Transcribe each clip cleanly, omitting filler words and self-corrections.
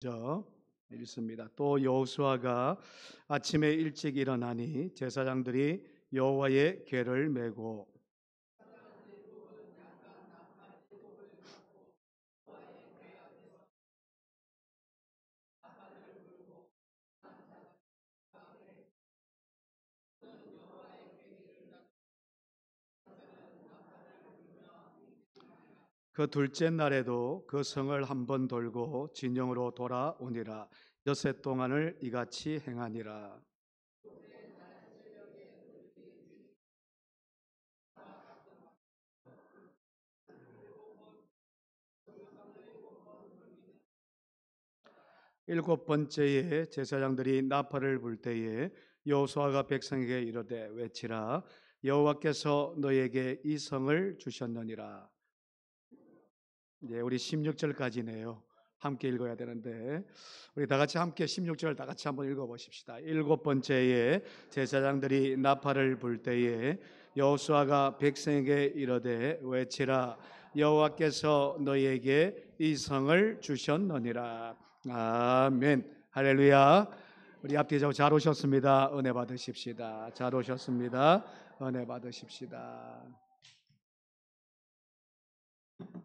먼저 읽습니다. 또 여호수아가 아침에 일찍 일어나니 제사장들이 여호와의 궤를 메고 그 둘째 날에도 그 성을 한 번 돌고 진영으로 돌아오니라. 엿새 동안을 이같이 행하니라. 일곱 번째에 제사장들이 나팔을 불 때에 여호수아가 백성에게 이르되 외치라. 여호와께서 너에게 이 성을 주셨느니라. 네, 우리 16절까지네요. 함께 읽어야 되는데 우리 다 같이 함께 16절 다 같이 한번 읽어 보십시다. 일곱 번째에 제사장들이 나팔을 불 때에 여호수아가 백성에게 이르되 외치라. 여호와께서 너희에게 이 성을 주셨느니라. 아멘. 할렐루야. 우리 앞뒤 잘 오셨습니다. 은혜 받으십시다. 잘 오셨습니다. 은혜 받으십시다.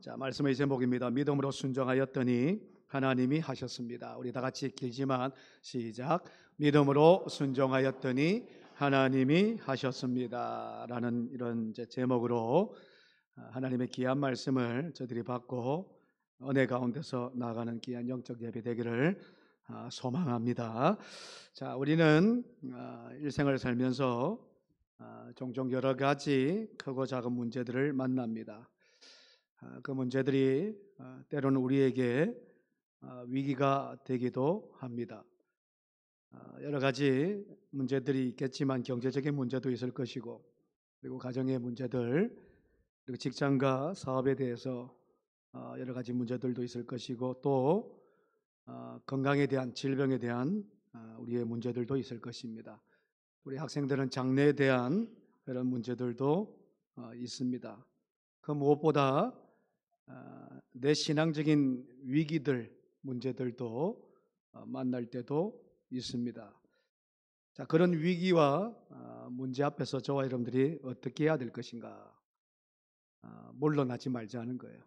자, 말씀의 제목입니다. 믿음으로 순종하였더니 하나님이 하셨습니다. 우리 다 같이 길지만 시작. 믿음으로 순종하였더니 하나님이 하셨습니다. 라는 이런 제목으로 하나님의 귀한 말씀을 저들이 받고 은혜 가운데서 나아가는 귀한 영적 예배 되기를 소망합니다. 자, 우리는 일생을 살면서 종종 여러 가지 크고 작은 문제들을 만납니다. 그 문제들이 때로는 우리에게 위기가 되기도 합니다. 여러 가지 문제들이 있겠지만 경제적인 문제도 있을 것이고, 그리고 가정의 문제들, 그리고 직장과 사업에 대해서 여러 가지 문제들도 있을 것이고, 또 건강에 대한, 질병에 대한 우리의 문제들도 있을 것입니다. 우리 학생들은 장래에 대한 그런 문제들도 있습니다. 그 무엇보다 내 신앙적인 위기들, 문제들도 만날 때도 있습니다. 자, 그런 위기와 문제 앞에서 저와 여러분들이 어떻게 해야 될 것인가? 물러나지 말자는 거예요.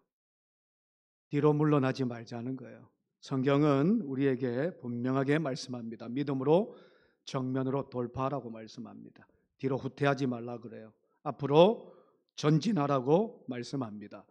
뒤로 물러나지 말자는 거예요. 성경은 우리에게 분명하게 말씀합니다. 믿음으로 정면으로 돌파하라고 말씀합니다. 뒤로 후퇴하지 말라 그래요. 앞으로 전진하라고 말씀합니다.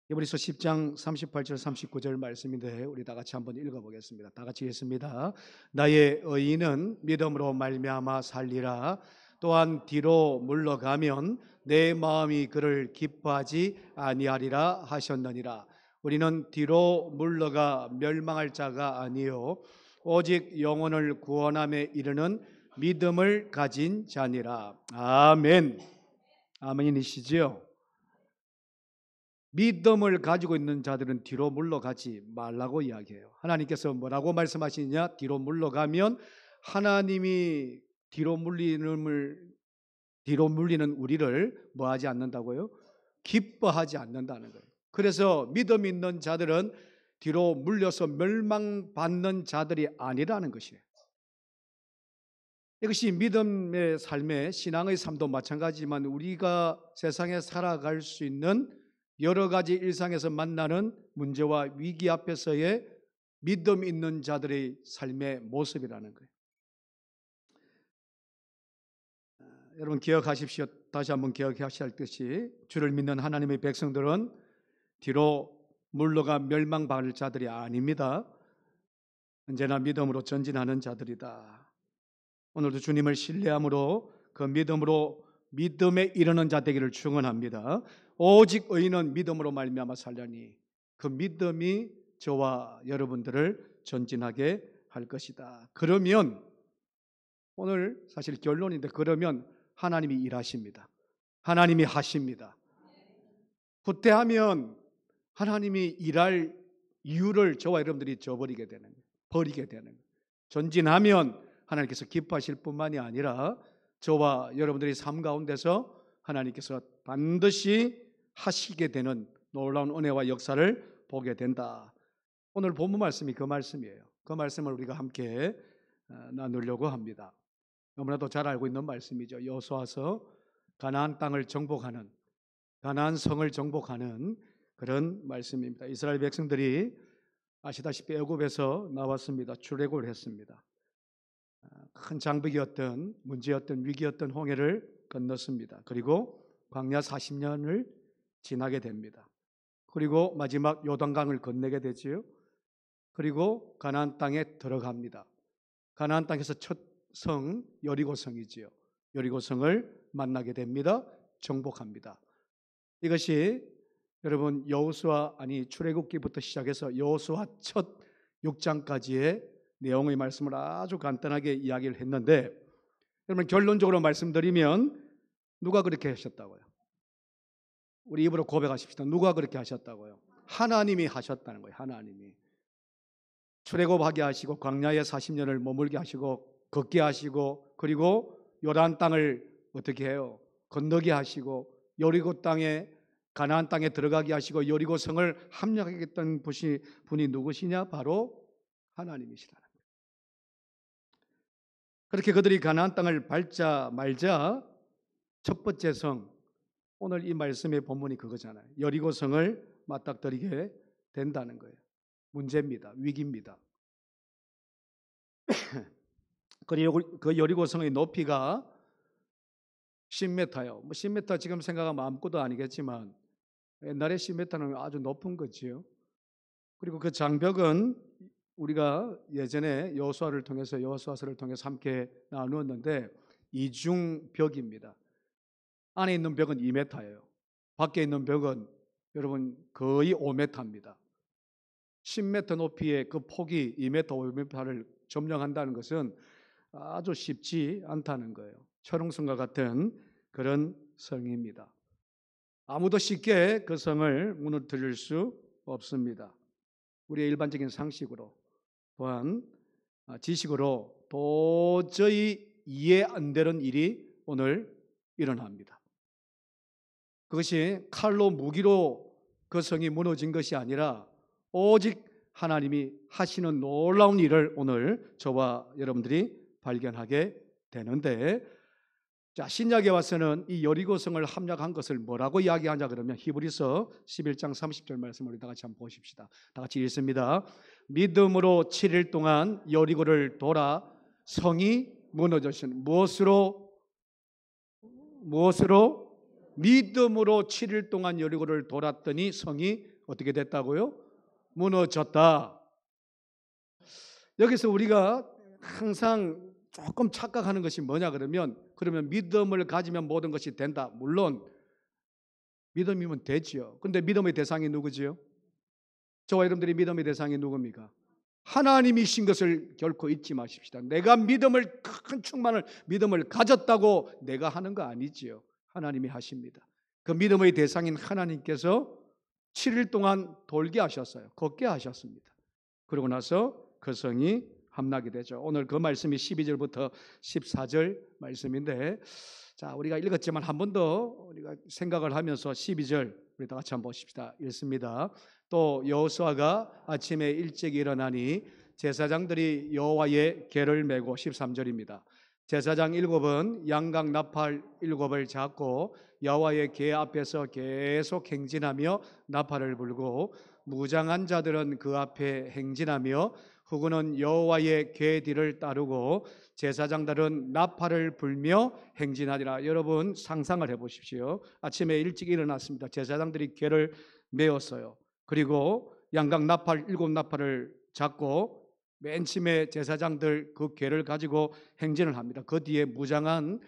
히브리서 10장 38절 39절 말씀인데 우리 다 같이 한번 읽어보겠습니다. 다 같이 읽습니다. 나의 의인은 믿음으로 말미암아 살리라. 또한 뒤로 물러가면 내 마음이 그를 기뻐하지 아니하리라 하셨느니라. 우리는 뒤로 물러가 멸망할 자가 아니요 오직 영혼을 구원함에 이르는 믿음을 가진 자니라. 아멘. 아멘이시지요? 믿음을 가지고 있는 자들은 뒤로 물러가지 말라고 이야기해요. 하나님께서 뭐라고 말씀하시느냐? 뒤로 물러가면 하나님이 뒤로 물리는 우리를 뭐하지 않는다고요? 기뻐하지 않는다는 거예요. 그래서 믿음 있는 자들은 뒤로 물려서 멸망받는 자들이 아니라는 것이에요. 이것이 믿음의 삶의 신앙의 삶도 마찬가지지만 우리가 세상에 살아갈 수 있는 여러 가지 일상에서 만나는 문제와 위기 앞에서의 믿음 있는 자들의 삶의 모습이라는 거예요. 여러분 기억하십시오. 다시 한번 기억하셔야 할 것이 주를 믿는 하나님의 백성들은 뒤로 물러가 멸망받을 자들이 아닙니다. 언제나 믿음으로 전진하는 자들이다. 오늘도 주님을 신뢰함으로 그 믿음으로 믿음에 이르는 자 되기를 축원합니다. 오직 의인은 믿음으로 말미암아 살려니 그 믿음이 저와 여러분들을 전진하게 할 것이다. 그러면 오늘 사실 결론인데 그러면 하나님이 일하십니다. 하나님이 하십니다. 후퇴하면 하나님이 일할 이유를 저와 여러분들이 버리게 되는 거예요. 전진하면 하나님께서 기뻐하실 뿐만이 아니라 저와 여러분들의 삶 가운데서 하나님께서 반드시 하시게 되는 놀라운 은혜와 역사를 보게 된다. 오늘 본문 말씀이 그 말씀이에요. 그 말씀을 우리가 함께 나누려고 합니다. 너무나도 잘 알고 있는 말씀이죠. 여호수아서 가나안 땅을 정복하는, 가나안 성을 정복하는 그런 말씀입니다. 이스라엘 백성들이 아시다시피 애굽에서 나왔습니다. 출애굽을 했습니다. 큰 장벽이었던, 문제였던, 위기였던 홍해를 건넜습니다. 그리고 광야 40년을 지나게 됩니다. 그리고 마지막 요단강을 건너게 되지요. 그리고 가나안 땅에 들어갑니다. 가나안 땅에서 첫 성 여리고성이지요. 여리고성을 만나게 됩니다. 정복합니다. 이것이 여러분 출애굽기부터 시작해서 여호수아 첫 6장까지의 내용의 말씀을 아주 간단하게 이야기를 했는데, 여러분 결론적으로 말씀드리면 누가 그렇게 하셨다고요? 우리 입으로 고백하십시다. 누가 그렇게 하셨다고요? 하나님이 하셨다는 거예요. 하나님이 출애굽하게 하시고 광야에 40년을 머물게 하시고 걷게 하시고, 그리고 요단 땅을 어떻게 해요? 건너게 하시고, 여리고 땅에, 가나안 땅에 들어가게 하시고, 여리고 성을 함락하겠다는 분이 누구시냐? 바로 하나님이시라는 거예요. 그렇게 그들이 가나안 땅을 밟자 말자 첫 번째 성, 오늘 이 말씀의 본문이 그거잖아요. 여리고 성을 맞닥뜨리게 된다는 거예요. 문제입니다. 위기입니다. 그리고 그 여리고성의 높이가 10m요. 10m 지금 생각하면 아무것도 아니겠지만 옛날에 10m는 아주 높은 거지요. 그리고 그 장벽은 우리가 예전에 여호수아서를 통해서 함께 나누었는데 이중벽입니다. 안에 있는 벽은 2m예요. 밖에 있는 벽은 여러분 거의 5m입니다. 10m 높이의 그 폭이 2m, 5m를 점령한다는 것은 아주 쉽지 않다는 거예요. 철옹성과 같은 그런 성입니다. 아무도 쉽게 그 성을 무너뜨릴 수 없습니다. 우리의 일반적인 상식으로 또한 지식으로 도저히 이해 안 되는 일이 오늘 일어납니다. 그것이 칼로 무기로 그 성이 무너진 것이 아니라 오직 하나님이 하시는 놀라운 일을 오늘 저와 여러분들이 발견하게 되는데, 자, 신약에 와서는 이 여리고성을 함락한 것을 뭐라고 이야기하냐 그러면 히브리서 11장 30절 말씀을 우리 다 같이 한번 보십시다. 다 같이 읽습니다. 믿음으로 7일 동안 여리고를 돌아 성이 무너졌으니 무엇으로? 믿음으로 7일 동안 여리고를 돌았더니 성이 어떻게 됐다고요? 무너졌다. 여기서 우리가 항상 조금 착각하는 것이 뭐냐 그러면 믿음을 가지면 모든 것이 된다. 물론 믿음이면 되지요. 근데 믿음의 대상이 누구지요? 저와 여러분들이 믿음의 대상이 누굽니까? 하나님이신 것을 결코 잊지 마십시다. 내가 큰 충만을 믿음을 가졌다고 내가 하는 거 아니지요. 하나님이 하십니다. 그 믿음의 대상인 하나님께서 7일 동안 돌게 하셨어요. 걷게 하셨습니다. 그러고 나서 그 성이 함락이 되죠. 오늘 그 말씀이 12절부터 14절 말씀인데, 자, 우리가 읽었지만 한 번 더 우리가 생각을 하면서 12절 우리 다 같이 한번 보십시다. 읽습니다. 또 여호수아가 아침에 일찍 일어나니 제사장들이 여호와의 궤를 메고, 13절입니다. 제사장 7은 양각 나팔 7을 잡고 여호와의 궤 앞에서 계속 행진하며 나팔을 불고, 무장한 자들은 그 앞에 행진하며 후군은 여호와의 궤 뒤를 따르고 제사장들은 나팔을 불며 행진하리라. 여러분 상상을 해보십시오. 아침에 일찍 일어났습니다. 제사장들이 궤를 메었어요. 그리고 양각 나팔 7나팔을 잡고 맨 처음에 제사장들 그 궤를 가지고 행진을 합니다. 그 뒤에 무장한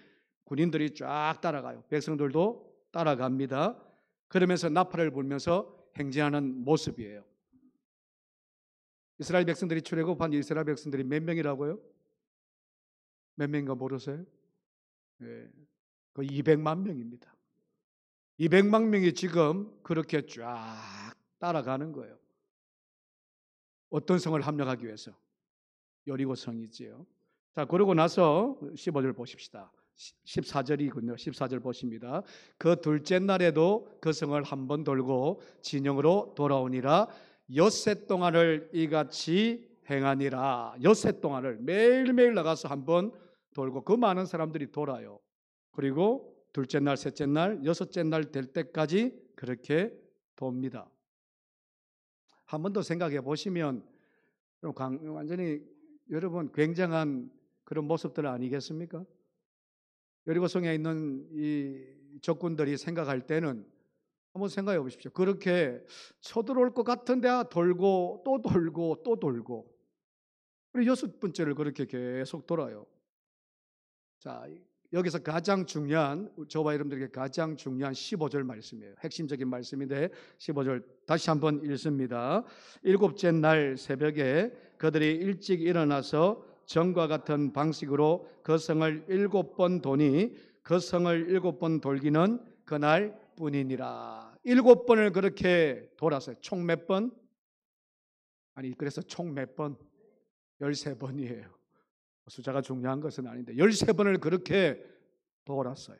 군인들이 쫙 따라가요. 백성들도 따라갑니다. 그러면서 나팔을 불면서 행진하는 모습이에요. 이스라엘 백성들이 출애굽한 이스라엘 백성들이 몇 명이라고요? 몇 명인가 모르세요? 네, 그 200만 명입니다. 200만 명이 지금 그렇게 쫙 따라가는 거예요. 어떤 성을 함락하기 위해서? 여리고 성이지요. 자, 그러고 나서 15절 보십시다. 14절이군요. 14절 보십니다. 그 둘째 날에도 그 성을 한 번 돌고 진영으로 돌아오니라. 엿새 동안을 이같이 행하니라. 엿새 동안을 매일매일 나가서 한번 돌고, 그 많은 사람들이 돌아요. 그리고 둘째 날, 셋째 날, 여섯째 날 될 때까지 그렇게 돕니다. 한 번 더 생각해 보시면 완전히 여러분 굉장한 그런 모습들 아니겠습니까? 여리고성에 있는 이 적군들이 생각할 때는 한번 생각해 보십시오. 그렇게 쳐들어올 것 같은데 돌고 또 돌고 또 돌고, 그리고 여섯 번째를 그렇게 계속 돌아요. 자, 여기서 가장 중요한, 저와 여러분들에게 가장 중요한 15절 말씀이에요. 핵심적인 말씀인데 15절 다시 한번 읽습니다. 일곱째 날 새벽에 그들이 일찍 일어나서 전과 같은 방식으로 그 성을 7번 도니 그 성을 7번 돌기는 그날 뿐이니라. 7번을 그렇게 돌았어요. 총 몇 번? 아니, 그래서 총 몇 번? 13번이에요. 숫자가 중요한 것은 아닌데 13번을 그렇게 돌았어요.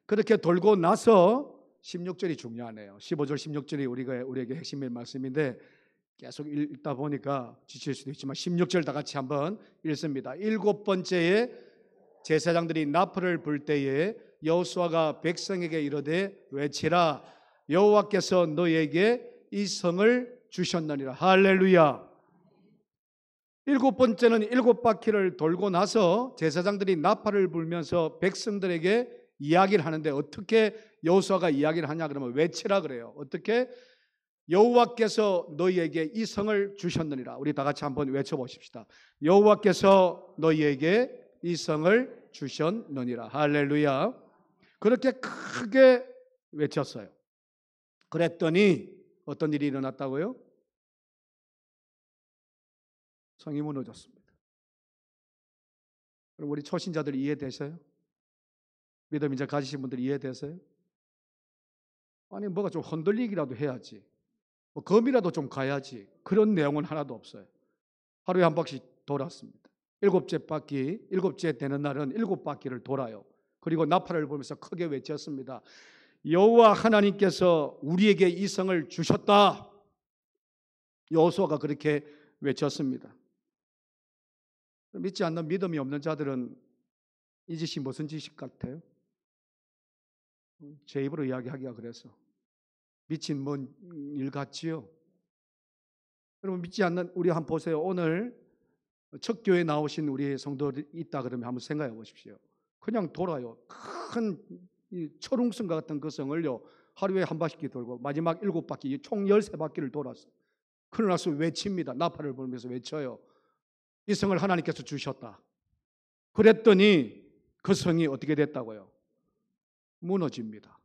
그렇게 돌고 나서 16절이 중요하네요. 15절 16절이 우리에게 핵심의 말씀인데 계속 읽다 보니까 지칠 수도 있지만 16절 다 같이 한번 읽습니다. 7번째에 제사장들이 나팔을 불 때에 여호수아가 백성에게 이르되 외치라. 여호와께서 너에게 이 성을 주셨느니라. 할렐루야. 7번째는 7바퀴를 돌고 나서 제사장들이 나팔을 불면서 백성들에게 이야기를 하는데, 어떻게 여호수아가 이야기를 하냐 그러면 외치라 그래요. 어떻게? 여호와께서 너희에게 이 성을 주셨느니라. 우리 다 같이 한번 외쳐보십시다. 여호와께서 너희에게 이 성을 주셨느니라. 할렐루야. 그렇게 크게 외쳤어요. 그랬더니 어떤 일이 일어났다고요? 성이 무너졌습니다. 그럼 우리 초신자들 이해되세요? 믿음 이제 가지신 분들 이해되세요? 아니, 뭐가 좀 흔들리기라도 해야지, 뭐 검이라도 좀 가야지, 그런 내용은 하나도 없어요. 하루에 한 바퀴 돌았습니다. 7째 바퀴, 7째 되는 날은 7바퀴를 돌아요. 그리고 나팔을 불면서 크게 외쳤습니다. 여호와 하나님께서 우리에게 이 성을 주셨다. 여호수아가 그렇게 외쳤습니다. 믿지 않는 믿음이 없는 자들은 이 짓이 무슨 짓 같아요? 제 입으로 이야기하기가 그래서 미친 뭔 일 같지요? 여러분, 믿지 않는 우리 한번 보세요. 오늘 첫 교회 나오신 우리 성도들이 있다 그러면 한번 생각해 보십시오. 그냥 돌아요. 큰 철웅성 같은 그 성을요 하루에 한 바퀴 돌고 마지막 7바퀴 총 13바퀴를 돌았어요. 그러나서 외칩니다. 나팔을 불면서 외쳐요. 이 성을 하나님께서 주셨다. 그랬더니 그 성이 어떻게 됐다고요? 무너집니다.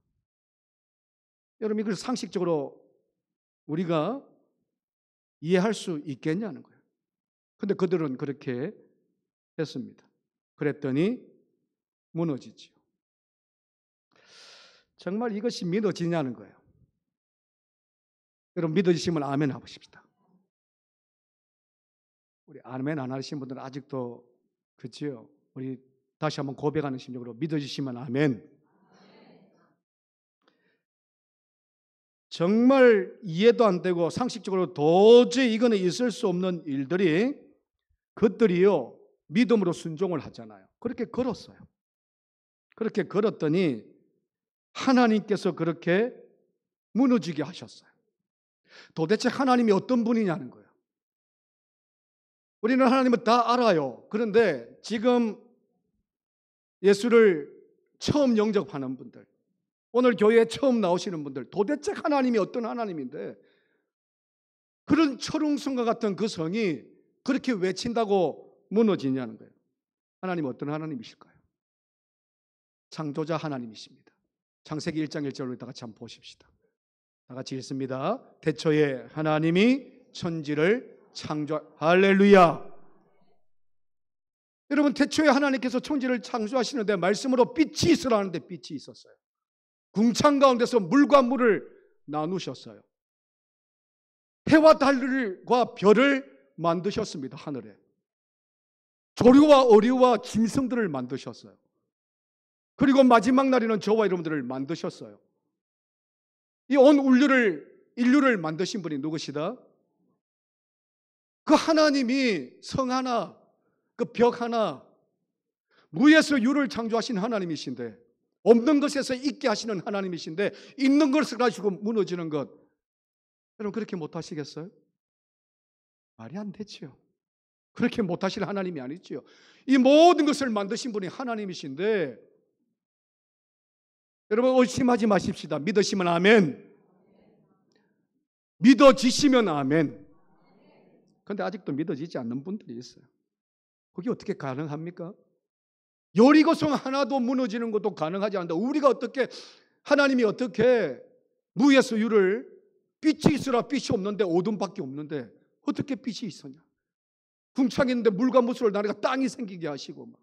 여러분, 이걸 상식적으로 우리가 이해할 수 있겠냐는 거예요. 근데 그들은 그렇게 했습니다. 그랬더니 무너지죠. 정말 이것이 믿어지냐는 거예요. 여러분, 믿어지시면 아멘 하십시다. 우리 아멘 안 하신 분들은 아직도 그렇지요. 우리 다시 한번 고백하는 심정으로 믿어지시면 아멘. 정말 이해도 안 되고 상식적으로 도저히 이거는 있을 수 없는 일들이, 그들이요 믿음으로 순종을 하잖아요. 그렇게 걸었어요. 그렇게 걸었더니 하나님께서 그렇게 무너지게 하셨어요. 도대체 하나님이 어떤 분이냐는 거예요. 우리는 하나님을 다 알아요. 그런데 지금 예수를 처음 영접하는 분들, 오늘 교회에 처음 나오시는 분들, 도대체 하나님이 어떤 하나님인데 그런 철웅성과 같은 그 성이 그렇게 외친다고 무너지냐는 거예요. 하나님 어떤 하나님이실까요? 창조자 하나님이십니다. 창세기 1장 1절로 다 같이 한번 보십시다. 다 같이 읽습니다. 태초에 하나님이 천지를 할렐루야. 여러분, 태초에 하나님께서 천지를 창조하시는데 말씀으로 빛이 있으라는데 빛이 있었어요. 궁창 가운데서 물과 물을 나누셨어요. 해와 달과 별을 만드셨습니다. 하늘에 조류와 어류와 짐승들을 만드셨어요. 그리고 마지막 날에는 저와 여러분들을 만드셨어요. 이 온 인류를 인류를 만드신 분이 누구시다? 그 하나님이 성 하나, 그 벽 하나, 무에서 유를 창조하신 하나님이신데, 없는 것에서 있게 하시는 하나님이신데, 있는 것을 가지고 무너지는 것, 여러분 그렇게 못하시겠어요? 말이 안 되지요. 그렇게 못하실 하나님이 아니지요. 이 모든 것을 만드신 분이 하나님이신데, 여러분 의심하지 마십시다. 믿으시면 아멘, 믿어지시면 아멘. 그런데 아직도 믿어지지 않는 분들이 있어요. 그게 어떻게 가능합니까? 여리고성 하나도 무너지는 것도 가능하지 않는다. 우리가 어떻게, 하나님이 어떻게 무에서 유를, 빛이 있으라 빛이 없는데 어둠밖에 없는데 어떻게 빛이 있었냐? 궁창이 있는데 물과 무수를 나니까 땅이 생기게 하시고, 막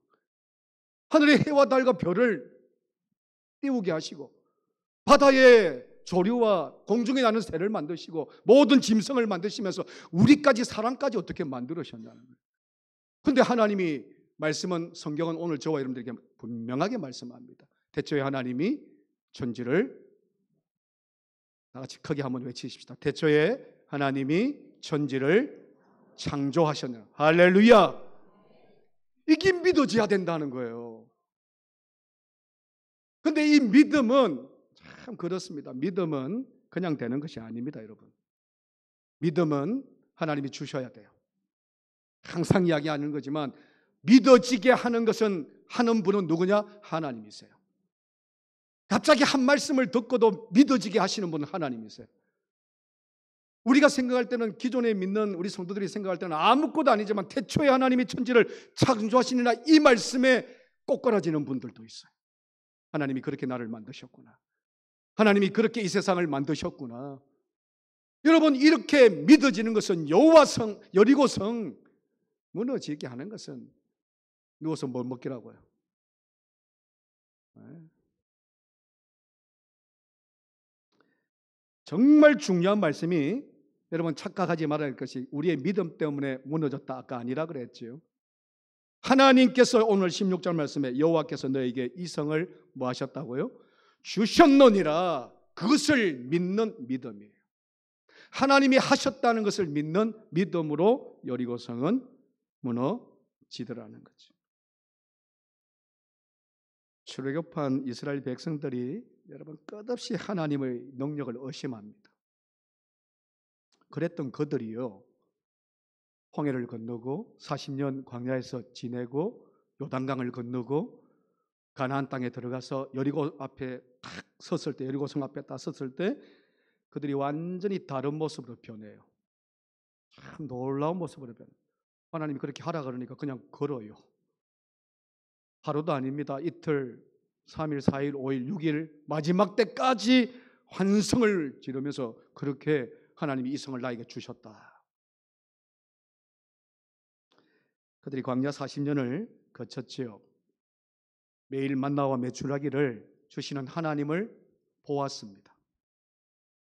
하늘의 해와 달과 별을 띄우게 하시고, 바다의 조류와 공중에 나는 새를 만드시고, 모든 짐승을 만드시면서 우리까지, 사람까지 어떻게 만들으셨냐는 거예요. 그런데 하나님이 말씀은, 성경은 오늘 저와 여러분들에게 분명하게 말씀합니다. 태초에 하나님이 천지를, 다 같이 크게 한번 외치십시다. 태초에 하나님이 천지를 창조하셨냐. 할렐루야. 이게 믿어져야 된다는 거예요. 그런데 이 믿음은 참 그렇습니다. 믿음은 그냥 되는 것이 아닙니다, 여러분. 믿음은 하나님이 주셔야 돼요. 항상 이야기하는 거지만 믿어지게 하는 것은, 하는 분은 누구냐? 하나님이세요. 갑자기 한 말씀을 듣고도 믿어지게 하시는 분은 하나님이세요. 우리가 생각할 때는, 기존에 믿는 우리 성도들이 생각할 때는 아무것도 아니지만 태초에 하나님이 천지를 창조하시니라, 이 말씀에 꼬꾸라지는 분들도 있어요. 하나님이 그렇게 나를 만드셨구나. 하나님이 그렇게 이 세상을 만드셨구나. 여러분, 이렇게 믿어지는 것은, 여호와성, 여리고성 무너지게 하는 것은 누워서 뭘 먹기라고요? 정말 중요한 말씀이, 여러분 착각하지 말아야 할 것이, 우리의 믿음 때문에 무너졌다 아까 아니라 그랬지요. 하나님께서 오늘 16절 말씀에 여호와께서 너에게 이 성을 뭐 하셨다고요? 주셨느니라. 그것을 믿는 믿음이에요. 하나님이 하셨다는 것을 믿는 믿음으로 여리고성은 무너지더라는 거죠. 출애굽한 이스라엘 백성들이 여러분 끝없이 하나님의 능력을 의심합니다. 그랬던 그들이요, 홍해를 건너고 40년 광야에서 지내고 요단강을 건너고 가나안 땅에 들어가서 여리고 앞에 딱 섰을 때, 여리고성 앞에 딱 섰을 때 그들이 완전히 다른 모습으로 변해요. 참 놀라운 모습으로 변해요. 하나님이 그렇게 하라 그러니까 그냥 걸어요. 하루도 아닙니다. 이틀, 3일, 4일, 5일, 6일, 마지막 때까지 환성을 지르면서 그렇게 하나님이 이 성을 나에게 주셨다. 그들이 광야 40년을 거쳤지요. 매일 만나와 메추라기를 주시는 하나님을 보았습니다.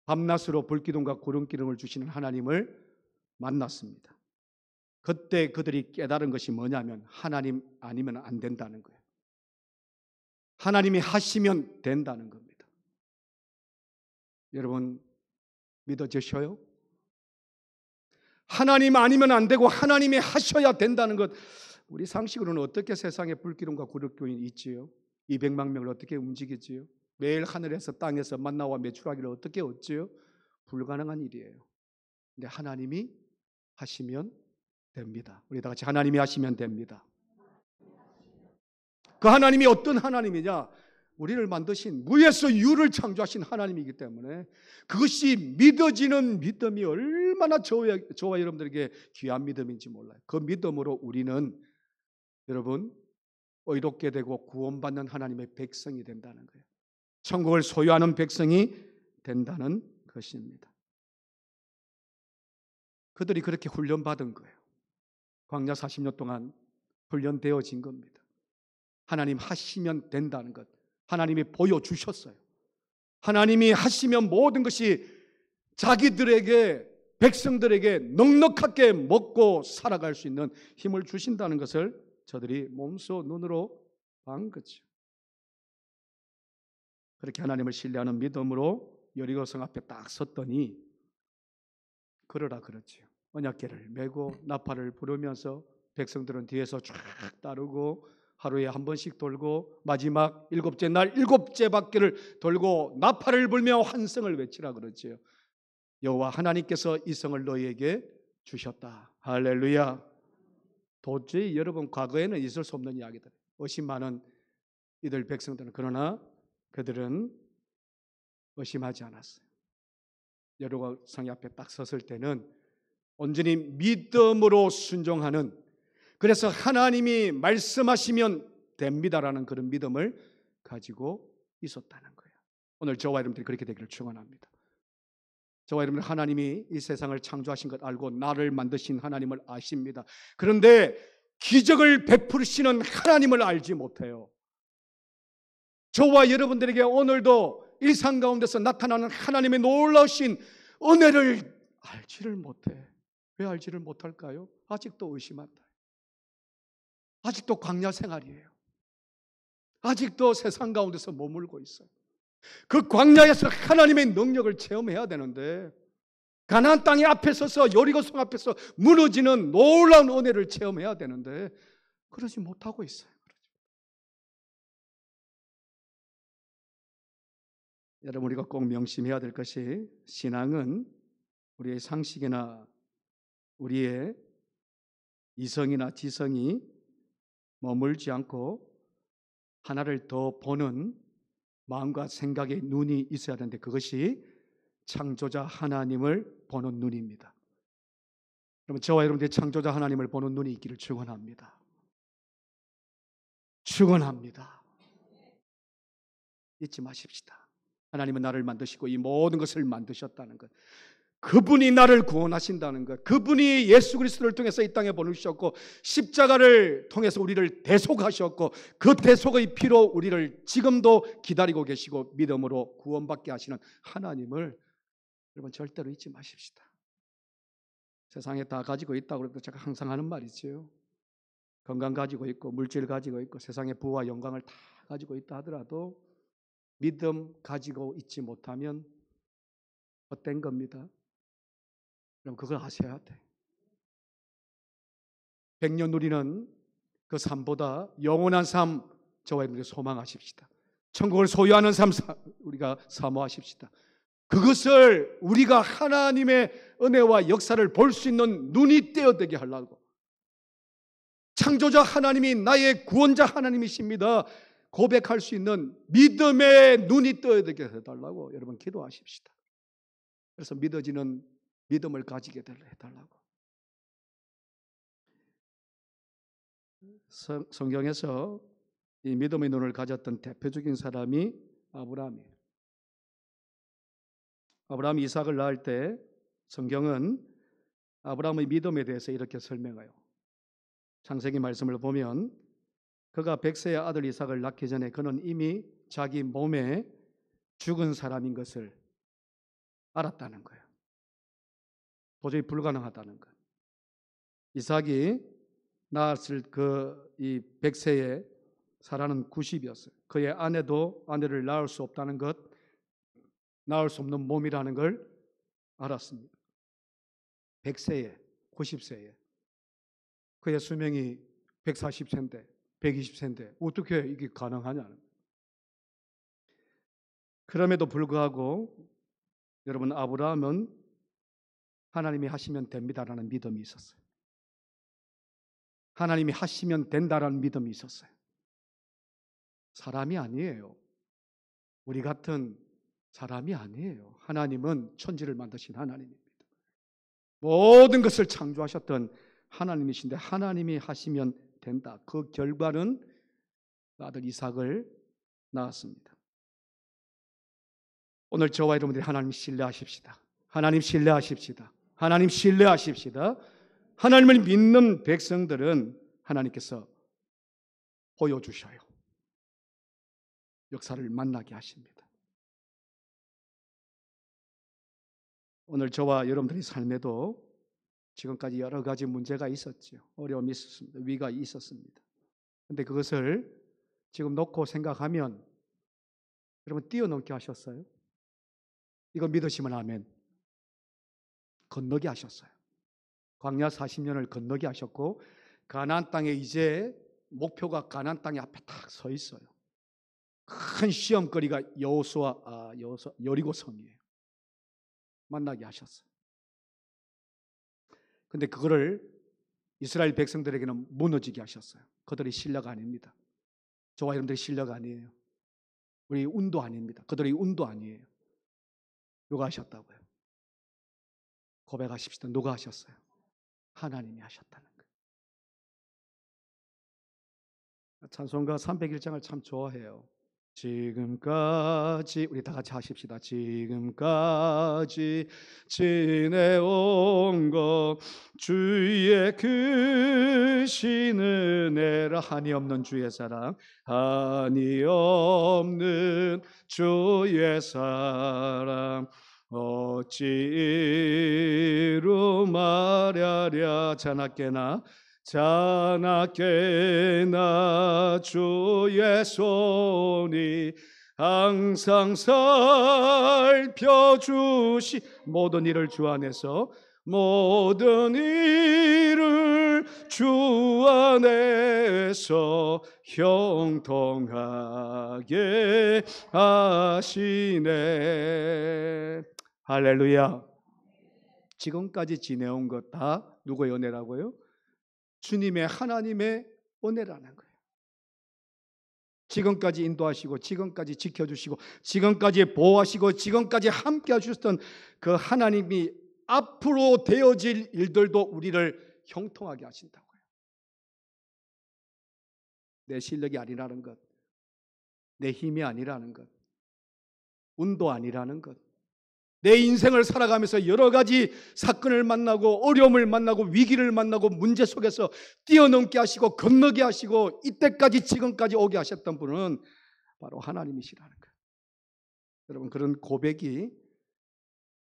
밤낮으로 불기둥과 구름기둥을 주시는 하나님을 만났습니다. 그때 그들이 깨달은 것이 뭐냐면, 하나님 아니면 안 된다는 거예요. 하나님이 하시면 된다는 겁니다. 여러분 믿어지셔요? 하나님 아니면 안 되고 하나님이 하셔야 된다는 것, 우리 상식으로는 어떻게 세상에 불기둥과 구름기둥이 있지요? 200만 명을 어떻게 움직이지요? 매일 하늘에서 땅에서 만나와 메추라기를 어떻게 얻지요? 불가능한 일이에요. 근데 하나님이 하시면 됩니다. 우리 다 같이 하나님이 하시면 됩니다. 그 하나님이 어떤 하나님이냐? 우리를 만드신, 무에서 유를 창조하신 하나님이기 때문에 그것이 믿어지는 믿음이 얼마나 저와 여러분들에게 귀한 믿음인지 몰라요. 그 믿음으로 우리는 여러분 의롭게 되고 구원받는 하나님의 백성이 된다는 거예요. 천국을 소유하는 백성이 된다는 것입니다. 그들이 그렇게 훈련받은 거예요. 광야 40년 동안 훈련되어진 겁니다. 하나님 하시면 된다는 것, 하나님이 보여주셨어요. 하나님이 하시면 모든 것이 자기들에게, 백성들에게 넉넉하게 먹고 살아갈 수 있는 힘을 주신다는 것을 저들이 몸소 눈으로 본 거죠. 그렇게 하나님을 신뢰하는 믿음으로 여리고성 앞에 딱 섰더니 걸으라 그러지요. 언약궤를 메고 나팔을 부르면서 백성들은 뒤에서 쫙 따르고 하루에 한 번씩 돌고 마지막 일곱째 날 일곱째 바퀴를 돌고 나팔을 불며 환성을 외치라 그러지요. 여호와 하나님께서 이 성을 너희에게 주셨다. 할렐루야. 도저히 여러분 과거에는 있을 수 없는 이야기들. 의심 많은 이들 백성들은 그러나 그들은 의심하지 않았어요. 여리고성 앞에 딱 섰을 때는 온전히 믿음으로 순종하는, 그래서 하나님이 말씀하시면 됩니다라는 그런 믿음을 가지고 있었다는 거예요. 오늘 저와 여러분들이 그렇게 되기를 축원합니다. 저와 여러분, 하나님이 이 세상을 창조하신 것 알고 나를 만드신 하나님을 아십니다. 그런데 기적을 베푸시는 하나님을 알지 못해요. 저와 여러분들에게 오늘도 일상 가운데서 나타나는 하나님의 놀라우신 은혜를 알지를 못해. 왜 알지를 못할까요? 아직도 의심한다. 아직도 광야 생활이에요. 아직도 세상 가운데서 머물고 있어요. 그 광야에서 하나님의 능력을 체험해야 되는데, 가나안 땅의 앞에 서서 여리고성 앞에서 무너지는 놀라운 은혜를 체험해야 되는데 그러지 못하고 있어요. 여러분, 우리가 꼭 명심해야 될 것이, 신앙은 우리의 상식이나 우리의 이성이나 지성이 머물지 않고 하나를 더 보는 마음과 생각의 눈이 있어야 하는데, 그것이 창조자 하나님을 보는 눈입니다. 여러분, 저와 여러분들이 창조자 하나님을 보는 눈이 있기를 축원합니다. 축원합니다. 잊지 마십시다. 하나님은 나를 만드시고 이 모든 것을 만드셨다는 것, 그분이 나를 구원하신다는 것, 그분이 예수 그리스도를 통해서 이 땅에 보내주셨고 십자가를 통해서 우리를 대속하셨고 그 대속의 피로 우리를 지금도 기다리고 계시고 믿음으로 구원받게 하시는 하나님을 여러분 절대로 잊지 마십시다. 세상에 다 가지고 있다고 그래도 제가 항상 하는 말이지요. 건강 가지고 있고 물질 가지고 있고 세상의 부와 영광을 다 가지고 있다 하더라도 믿음 가지고 있지 못하면 헛된 겁니다. 그럼 그걸 아셔야 돼. 100년 누리는 그 삶보다 영원한 삶 저와 여러분들이 소망하십시다. 천국을 소유하는 삶 우리가 사모하십시다. 그것을 우리가 하나님의 은혜와 역사를 볼 수 있는 눈이 떼어되게 하려고, 창조자 하나님이 나의 구원자 하나님이십니다 고백할 수 있는 믿음의 눈이 떼어되게 해달라고 여러분 기도하십시다. 그래서 믿어지는 믿음을 가지게 해달라고. 성경에서 이 믿음의 눈을 가졌던 대표적인 사람이 아브라함이에요. 아브라함이 이삭을 낳을 때 성경은 아브라함의 믿음에 대해서 이렇게 설명해요. 창세기 말씀을 보면 그가 100세의 아들 이삭을 낳기 전에 그는 이미 자기 몸에 죽은 사람인 것을 알았다는 거예요. 도저히 불가능하다는 것. 이삭이 낳았을 이 100세에 사라는 90이었어요. 그의 아내도 아내를 낳을 수 없다는 것, 낳을 수 없는 몸이라는 걸 알았습니다. 100세에 90세에 그의 수명이 140세인데 120세인데 어떻게 이게 가능하냐는. 그럼에도 불구하고 여러분, 아브라함은 하나님이 하시면 됩니다라는 믿음이 있었어요. 하나님이 하시면 된다라는 믿음이 있었어요. 사람이 아니에요. 우리 같은 사람이 아니에요. 하나님은 천지를 만드신 하나님입니다. 모든 것을 창조하셨던 하나님이신데 하나님이 하시면 된다. 그 결과는 아들 이삭을 낳았습니다. 오늘 저와 여러분들이 하나님 신뢰하십시다. 하나님 신뢰하십시다. 하나님 신뢰하십시다. 하나님을 믿는 백성들은 하나님께서 보여주셔요. 역사를 만나게 하십니다. 오늘 저와 여러분들의 삶에도 지금까지 여러 가지 문제가 있었죠. 어려움이 있었습니다. 위가 있었습니다. 그런데 그것을 지금 놓고 생각하면 여러분 뛰어넘게 하셨어요? 이거 믿으시면 아멘. 건너게 하셨어요. 광야 40년을 건너게 하셨고 가나안 땅에 이제 목표가 가나안 땅에 앞에 딱 서 있어요. 큰 시험거리가 여리고성이에요. 만나게 하셨어요. 근데 그거를 이스라엘 백성들에게는 무너지게 하셨어요. 그들의 실력 아닙니다. 저와 여러분들의 실력 아니에요. 우리 운도 아닙니다. 그들의 운도 아니에요. 누가 하셨다고요? 고백하십시다. 누가 하셨어요? 하나님이 하셨다는 거예요. 찬송가 301장을 참 좋아해요. 지금까지 우리 다 같이 하십시다. 지금까지 지내온 것 주의 크신 은혜라. 한이 없는 주의 사랑, 한이 없는 주의 사랑 어찌 이루 말하랴. 자나깨나 주의 손이 항상 살펴주시. 모든 일을 주 안에서, 모든 일을 주 안에서 형통하게 하시네. 할렐루야. 지금까지 지내온 것 다 누구의 은혜라고요? 주님의, 하나님의 은혜라는 거예요. 지금까지 인도하시고, 지금까지 지켜주시고, 지금까지 보호하시고, 지금까지 함께 하셨던 그 하나님이 앞으로 되어질 일들도 우리를 형통하게 하신다고요. 내 실력이 아니라는 것, 내 힘이 아니라는 것, 운도 아니라는 것, 내 인생을 살아가면서 여러 가지 사건을 만나고 어려움을 만나고 위기를 만나고 문제 속에서 뛰어넘게 하시고 건너게 하시고 이때까지 지금까지 오게 하셨던 분은 바로 하나님이시라는 거예요. 여러분, 그런 고백이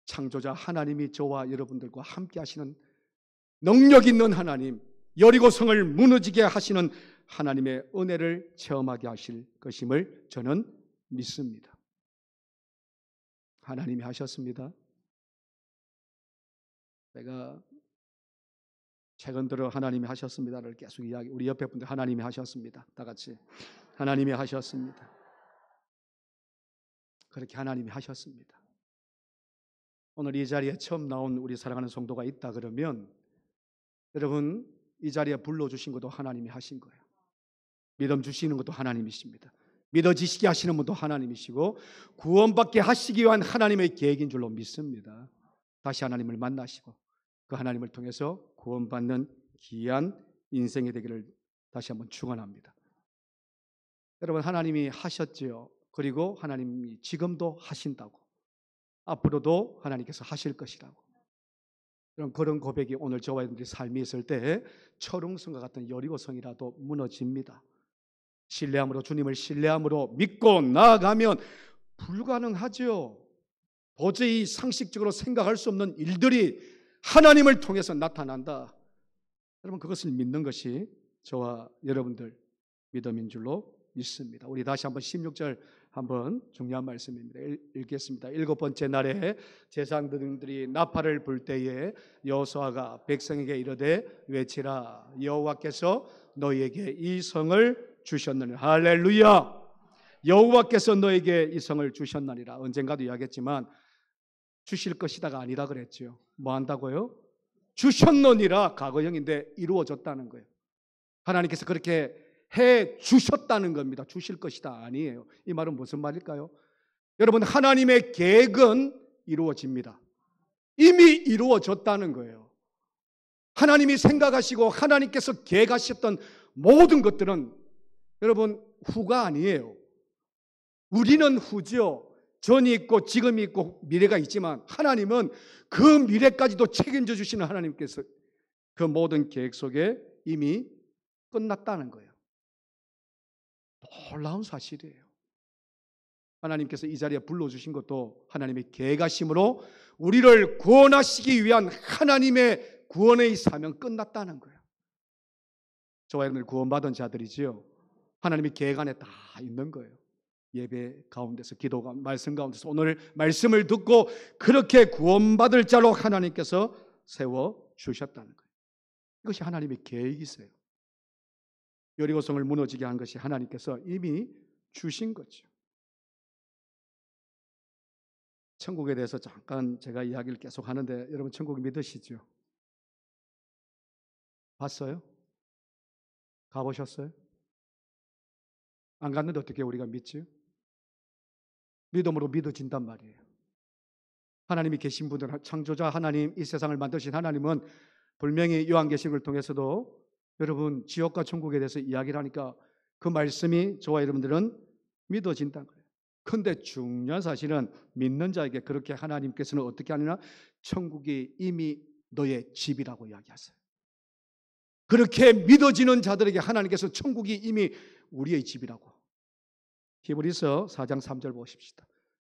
창조자 하나님이 저와 여러분들과 함께 하시는 능력 있는 하나님, 여리고성을 무너지게 하시는 하나님의 은혜를 체험하게 하실 것임을 저는 믿습니다. 하나님이 하셨습니다. 제가 최근 들어 하나님이 하셨습니다를 계속 이야기, 우리 옆에 분들 하나님이 하셨습니다. 다 같이 하나님이 하셨습니다. 그렇게 하나님이 하셨습니다. 오늘 이 자리에 처음 나온 우리 사랑하는 성도가 있다 그러면 여러분, 이 자리에 불러주신 것도 하나님이 하신 거예요. 믿음 주시는 것도 하나님이십니다. 믿어지시게 하시는 분도 하나님이시고 구원받게 하시기 위한 하나님의 계획인 줄로 믿습니다. 다시 하나님을 만나시고 그 하나님을 통해서 구원받는 귀한 인생이 되기를 다시 한번 축원합니다. 여러분, 하나님이 하셨지요. 그리고 하나님이 지금도 하신다고, 앞으로도 하나님께서 하실 것이라고, 그런 고백이 오늘 저와 여러분들의 삶이 있을 때 철옹성과 같은 여리고성이라도 무너집니다. 신뢰함으로, 주님을 신뢰함으로 믿고 나아가면 불가능하죠. 도저히 상식적으로 생각할 수 없는 일들이 하나님을 통해서 나타난다. 여러분, 그것을 믿는 것이 저와 여러분들 믿음인 줄로 믿습니다. 우리 다시 한번 16절 한번 중요한 말씀입니다. 읽겠습니다. 7번째 날에 제사장들이 나팔을 불 때에 여호수아가 백성에게 이르되 외치라. 여호와께서 너희에게 이 성을 주셨느니라. 할렐루야. 여호와께서 너에게 이 성을 주셨느니라. 언젠가도 이야기했지만 주실 것이다가 아니라 그랬죠. 뭐 한다고요? 주셨느니라. 과거형인데 이루어졌다는 거예요. 하나님께서 그렇게 해 주셨다는 겁니다. 주실 것이다 아니에요. 이 말은 무슨 말일까요? 여러분, 하나님의 계획은 이루어집니다. 이미 이루어졌다는 거예요. 하나님이 생각하시고 하나님께서 계획하셨던 모든 것들은 여러분 후가 아니에요. 우리는 후지요. 전이 있고 지금이 있고 미래가 있지만 하나님은 그 미래까지도 책임져 주시는 하나님께서 그 모든 계획 속에 이미 끝났다는 거예요. 놀라운 사실이에요. 하나님께서 이 자리에 불러주신 것도 하나님의 계획하심으로 우리를 구원하시기 위한 하나님의 구원의 사명 끝났다는 거예요. 저와 여러분들 구원받은 자들이지요. 하나님의 계획 안에 다 있는 거예요. 예배 가운데서, 기도 가운데, 말씀 가운데서 오늘 말씀을 듣고 그렇게 구원받을 자로 하나님께서 세워주셨다는 거예요. 이것이 하나님의 계획이세요. 여리고성을 무너지게 한 것이 하나님께서 이미 주신 거죠. 천국에 대해서 잠깐 제가 이야기를 계속 하는데 여러분 천국 믿으시죠? 봤어요? 가보셨어요? 안 갔는데 어떻게 우리가 믿지? 믿음으로 믿어진단 말이에요. 하나님이 계신 분들, 창조자 하나님, 이 세상을 만드신 하나님은 분명히 요한계시록을 통해서도 여러분 지옥과 천국에 대해서 이야기를 하니까 그 말씀이 저와 여러분들은 믿어진다는 거예요. 그런데 중요한 사실은 믿는 자에게 그렇게 하나님께서는 어떻게 하느냐? 천국이 이미 너의 집이라고 이야기하세요. 그렇게 믿어지는 자들에게 하나님께서 천국이 이미 우리의 집이라고. 히브리서 4장 3절 보십시다.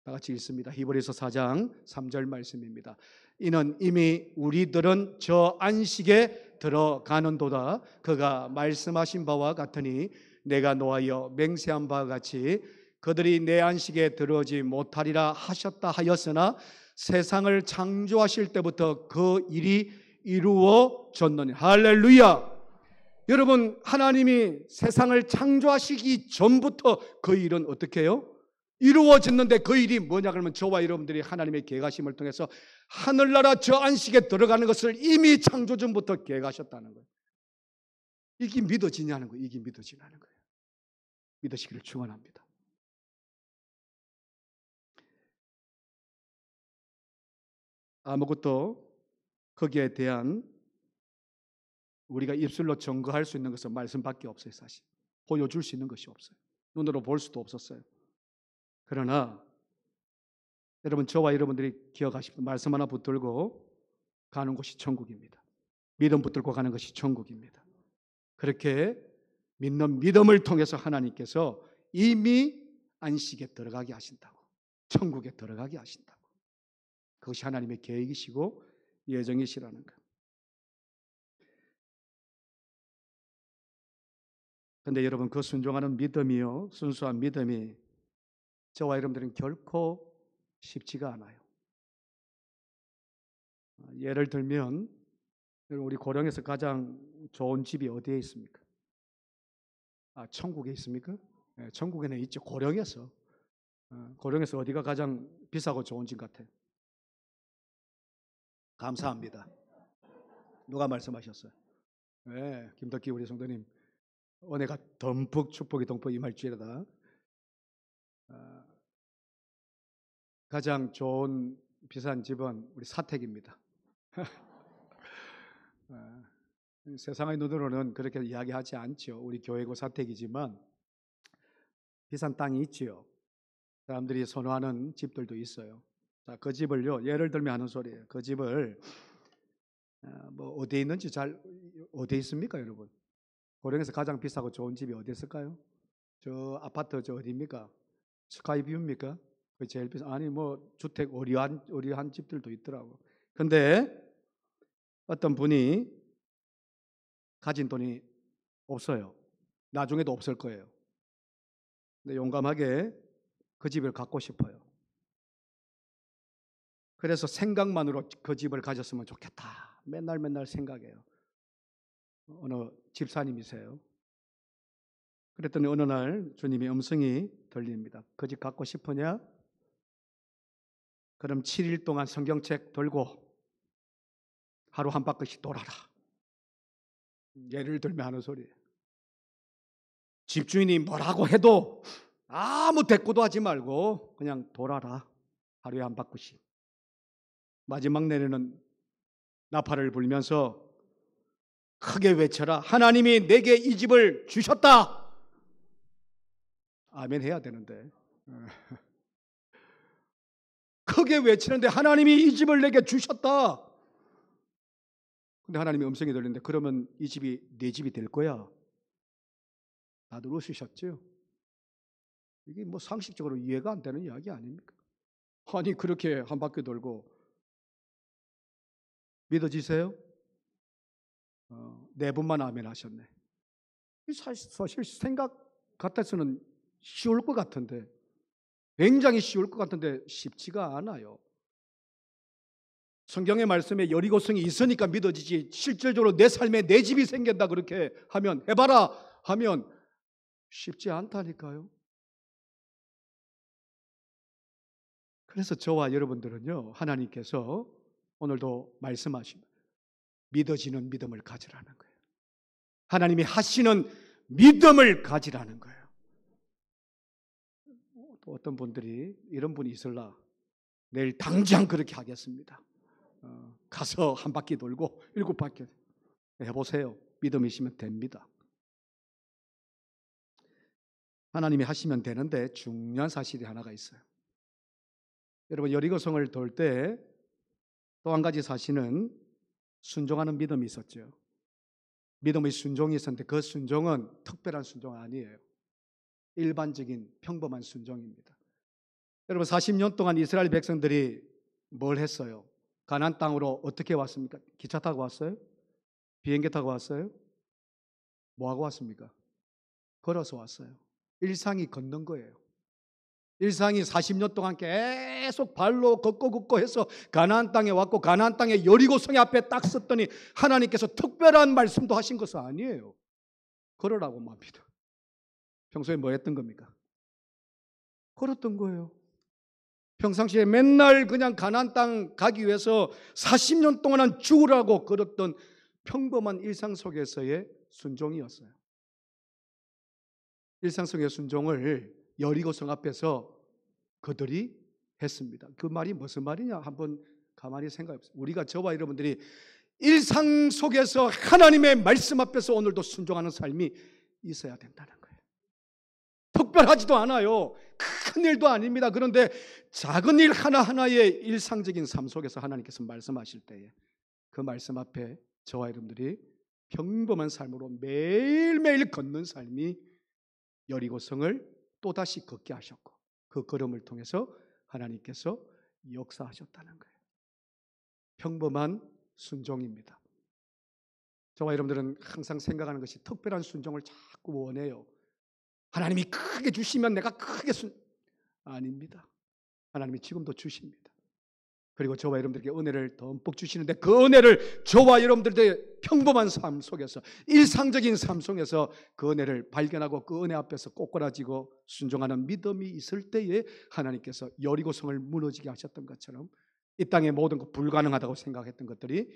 다 같이 읽습니다. 히브리서 4장 3절 말씀입니다. 이는 이미 우리들은 저 안식에 들어가는도다. 그가 말씀하신 바와 같으니 내가 노하여 맹세한 바와 같이 그들이 내 안식에 들어오지 못하리라 하셨다 하였으나 세상을 창조하실 때부터 그 일이 이루어졌느니. 할렐루야. 여러분 하나님이 세상을 창조하시기 전부터 그 일은 어떻게 해요? 이루어졌는데 그 일이 뭐냐 그러면 저와 여러분들이 하나님의 계획하심을 통해서 하늘나라 저 안식에 들어가는 것을 이미 창조 전부터 계획하셨다는 거예요. 이게 믿어지냐는 거예요. 이게 믿어지냐는 거예요. 믿으시기를 축원합니다. 아무것도 거기에 대한 우리가 입술로 증거할 수 있는 것은 말씀밖에 없어요. 사실 보여줄 수 있는 것이 없어요. 눈으로 볼 수도 없었어요. 그러나 여러분 저와 여러분들이 기억하십시오. 말씀 하나 붙들고 가는 곳이 천국입니다. 믿음 붙들고 가는 것이 천국입니다. 그렇게 믿는 믿음을 통해서 하나님께서 이미 안식에 들어가게 하신다고, 천국에 들어가게 하신다고. 그것이 하나님의 계획이시고 예정이시라는 것. 그런데 여러분 그 순종하는 믿음이요, 순수한 믿음이 저와 여러분들은 결코 쉽지가 않아요. 예를 들면 우리 고령에서 가장 좋은 집이 어디에 있습니까? 천국에 있습니까? 네, 천국에는 있죠. 고령에서. 고령에서 어디가 가장 비싸고 좋은 집 같아요? 감사합니다. 누가 말씀하셨어요? 네, 김덕기 우리 성도님 은혜가 덤뿍 축복이 덤뿍 임할지어다. 가장 좋은 비싼 집은 우리 사택입니다. 세상의 눈으로는 그렇게 이야기하지 않죠. 우리 교회고 사택이지만 비싼 땅이 있지요. 사람들이 선호하는 집들도 있어요. 자, 그 집을요, 예를 들면 하는 소리예요. 그 집을 뭐 어디에 있는지 잘 어디에 있습니까, 여러분? 고령에서 가장 비싸고 좋은 집이 어디 있을까요? 저 아파트 저 어디입니까? 스카이뷰입니까? 그 제일 비싼. 아니 뭐 주택 어리한 집들도 있더라고. 근데 어떤 분이 가진 돈이 없어요. 나중에도 없을 거예요. 근데 용감하게 그 집을 갖고 싶어요. 그래서 생각만으로 그 집을 가졌으면 좋겠다. 맨날 생각해요. 어느 집사님이세요. 그랬더니 어느 날 주님의 음성이 들립니다. 그 집 갖고 싶으냐? 그럼 7일 동안 성경책 들고 하루 한 바퀴씩 돌아라. 예를 들면 하는 소리예요. 집주인이 뭐라고 해도 아무 대꾸도 하지 말고 그냥 돌아라. 하루에 한 바퀴씩. 마지막 내내는 나팔을 불면서 크게 외쳐라. 하나님이 내게 이 집을 주셨다. 아멘 해야 되는데. 크게 외치는데 하나님이 이 집을 내게 주셨다. 근데 하나님의 음성이 들리는데 그러면 이 집이 내 집이 될 거야. 다들 웃으셨죠? 이게 뭐 상식적으로 이해가 안 되는 이야기 아닙니까? 아니 그렇게 한 바퀴 돌고 믿어지세요? 네 분만 아멘 하셨네. 사실 생각 같아서는 쉬울 것 같은데 굉장히 쉬울 것 같은데 쉽지가 않아요. 성경의 말씀에 여리고성이 있으니까 믿어지지 실질적으로 내 삶에 내 집이 생긴다 그렇게 하면 해봐라 하면 쉽지 않다니까요. 그래서 저와 여러분들은요, 하나님께서 오늘도 말씀하십니다. 믿어지는 믿음을 가지라는 거예요. 하나님이 하시는 믿음을 가지라는 거예요. 또 어떤 분들이 이런 분이 있을라, 내일 당장 그렇게 하겠습니다. 가서 한 바퀴 돌고 7바퀴 해보세요. 믿음이시면 됩니다. 하나님이 하시면 되는데 중요한 사실이 하나가 있어요. 여러분, 여리고성을 돌 때 또 한 가지 사실은 순종하는 믿음이 있었죠. 믿음의 순종이 있었는데 그 순종은 특별한 순종 아니에요. 일반적인 평범한 순종입니다. 여러분, 40년 동안 이스라엘 백성들이 뭘 했어요? 가나안 땅으로 어떻게 왔습니까? 기차 타고 왔어요? 비행기 타고 왔어요? 뭐 하고 왔습니까? 걸어서 왔어요. 일상이 걷는 거예요. 일상이 40년 동안 계속 발로 걷고 해서 가나안 땅에 왔고, 가나안 땅에 여리고성의 앞에 딱 섰더니 하나님께서 특별한 말씀도 하신 것은 아니에요. 걸으라고 합니다. 평소에 뭐 했던 겁니까? 걸었던 거예요. 평상시에 맨날 그냥 가나안 땅 가기 위해서 40년 동안은 죽으라고 걸었던 평범한 일상 속에서의 순종이었어요. 일상 속의 순종을 여리고성 앞에서 그들이 했습니다. 그 말이 무슨 말이냐? 한번 가만히 생각해 보세요. 우리가, 저와 여러분들이 일상 속에서 하나님의 말씀 앞에서 오늘도 순종하는 삶이 있어야 된다는 거예요. 특별하지도 않아요. 큰 일도 아닙니다. 그런데 작은 일 하나하나의 일상적인 삶 속에서 하나님께서 말씀하실 때에 그 말씀 앞에 저와 여러분들이 평범한 삶으로 매일매일 걷는 삶이 여리고성을 또다시 걷게 하셨고, 그 걸음을 통해서 하나님께서 역사하셨다는 거예요. 평범한 순종입니다. 저와 여러분들은 항상 생각하는 것이 특별한 순종을 자꾸 원해요. 하나님이 크게 주시면 내가 크게 아닙니다. 하나님이 지금도 주십니다. 그리고 저와 여러분들에게 은혜를 듬뿍 주시는데 그 은혜를 저와 여러분들의 평범한 삶 속에서, 일상적인 삶 속에서 그 은혜를 발견하고 그 은혜 앞에서 꼬꾸라지고 순종하는 믿음이 있을 때에 하나님께서 여리고성을 무너지게 하셨던 것처럼 이 땅의 모든 것 불가능하다고 생각했던 것들이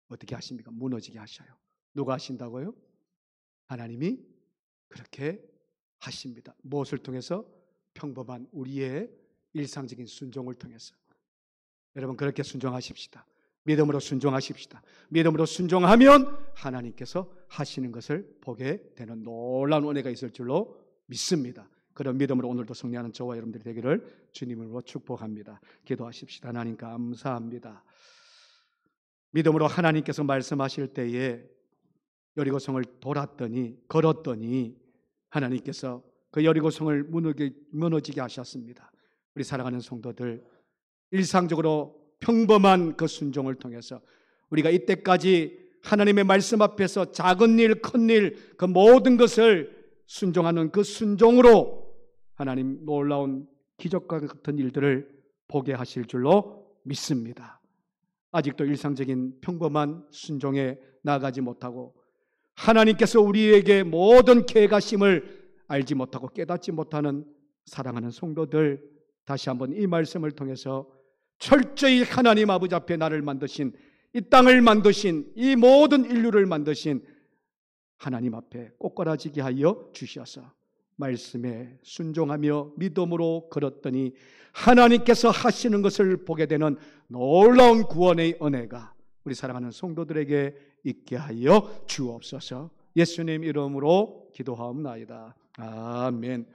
어떻게 하십니까? 무너지게 하셔요. 누가 하신다고요? 하나님이 그렇게 하십니다. 무엇을 통해서? 평범한 우리의 일상적인 순종을 통해서. 여러분, 그렇게 순종하십시다. 믿음으로 순종하십시다. 믿음으로 순종하면 하나님께서 하시는 것을 보게 되는 놀라운 은혜가 있을 줄로 믿습니다. 그런 믿음으로 오늘도 승리하는 저와 여러분들이 되기를 주님으로 축복합니다. 기도하십시다. 하나님 감사합니다. 믿음으로 하나님께서 말씀하실 때에 여리고성을 걸었더니 하나님께서 그 여리고성을 무너지게 하셨습니다. 우리 사랑하는 성도들, 일상적으로 평범한 그 순종을 통해서 우리가 이때까지 하나님의 말씀 앞에서 작은 일, 큰 일, 그 모든 것을 순종하는 그 순종으로 하나님 놀라운 기적과 같은 일들을 보게 하실 줄로 믿습니다. 아직도 일상적인 평범한 순종에 나아가지 못하고 하나님께서 우리에게 모든 계획하심을 알지 못하고 깨닫지 못하는 사랑하는 성도들, 다시 한번 이 말씀을 통해서 철저히 하나님 아버지 앞에 나를 만드신, 이 땅을 만드신, 이 모든 인류를 만드신 하나님 앞에 꼬꾸라지게 하여 주셔서 말씀에 순종하며 믿음으로 걸었더니 하나님께서 하시는 것을 보게 되는 놀라운 구원의 은혜가 우리 사랑하는 성도들에게 있게 하여 주옵소서. 예수님 이름으로 기도하옵나이다. 아멘.